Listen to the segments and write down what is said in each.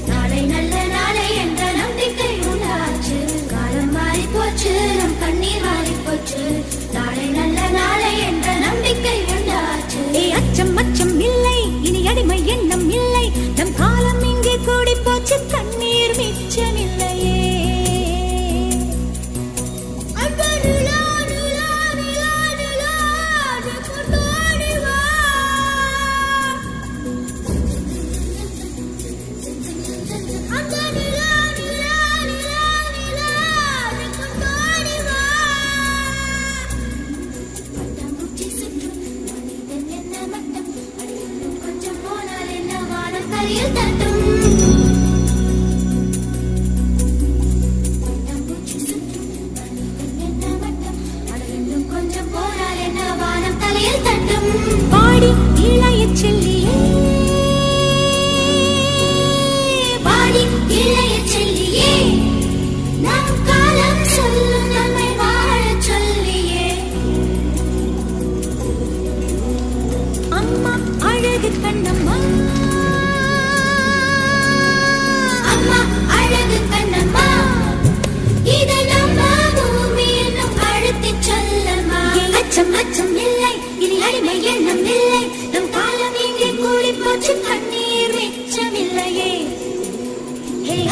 நாளை நல்ல நாளை என்ற நம்பிக்கை உண்டாச்சு. காலம் மாறி போச்சு, நம் கண்ணீர் மாறி போச்சு. நாளை நல்ல நாளை என்ற நம்பிக்கை உண்டாச்சு. அச்சம் அச்சம் இல்லை, இனி அடிமை எண்ணம் இல்லை. நம் காலம் இங்கே கூடி போச்சு, கண்ணீர் மிச்சமில்லையே. பாடி இளைய செல்லியே, பாடி இளைய செல்லியே, நம் காலம் சொல்லும் நம்மை வாழ சொல்லியே. அம்மா அழகு கண்ணம்மா, அம்மா அழகு கண்ணம்மா, இதை நம்ம பூமி என்னும் அழுத்தி சொல்லம்மா. அச்சம் அச்சம் இல்லை, இனி அடிமை எண்ணம் இல்லை. நம் காலம் இங்கே கூடி போச்சு, கண்ணீர் மிச்சமில்லையே.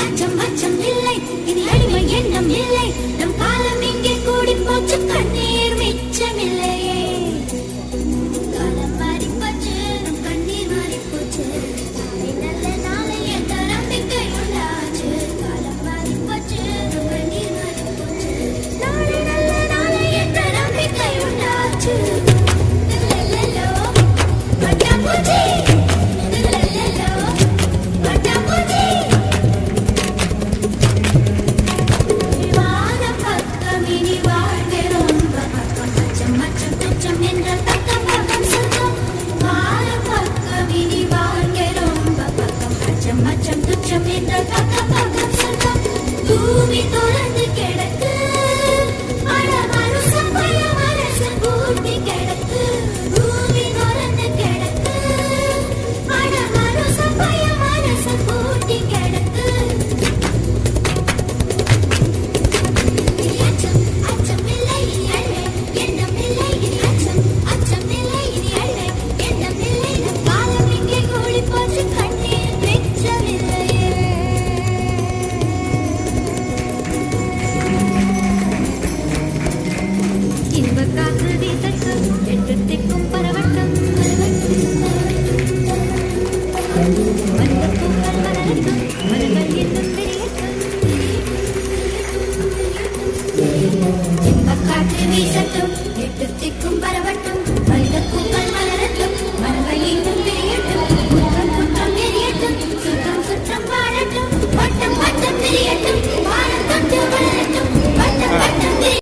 அச்சம் அச்சம் இல்லை, இனி அடிமை எண்ணம் இல்லை. நம் காலம் இங்கே கூடி போச்சு, கண்ணீர் மிச்சமில்லையே. காலம் மாறி போச்சு, நம் கண்ணீர் மாறி போச்சு. நாளை நல்ல நாளை என்ற நம்பிக்கை உண்டாச்சு. காலம் மாறி போச்சு, நம் கண்ணீர் மாறி போச்சு. நாளை நல்ல நாளை என்ற நம்பிக்கை உண்டாச்சு. லல்லலோ, பட்டாம்பூச்சி. லல்லலோ, பட்டாம்பூச்சி. வானம் பக்கம் இனி வாழ்க்கை ரொம்ப பக்கம். அச்சம் அச்சம் துச்சம் என்ற பக்கம் பக்கம் சொந்தம். வானம் பக்கம் இனி வாழ்க்கை ரொம்ப பக்கம். அச்சம் அச்சம் துச்சம் என்ற பக்கம் பக்கம் சொந்தம். பூமி தொடர்ந்து கிடக்கு, அட மனுஷன் பய மனசன் பூட்டி கிடக்கு. பூமி தொடர்ந்து கிடக்கு, அட மனுஷன் பய மனசன் பூட்டி கிடக்கு. அச்சம் அச்சம் இல்லை, இனி அழுவே எண்ணம் இல்லை. இனி அச்சம் அச்சம் இல்லை, இனி அழுவே எண்ணம் இல்லை. நம் காலம் இங்கே கூடி போச்சு, கண்ணீர் மிச்சமில்லையே. இன்ப காற்று வீச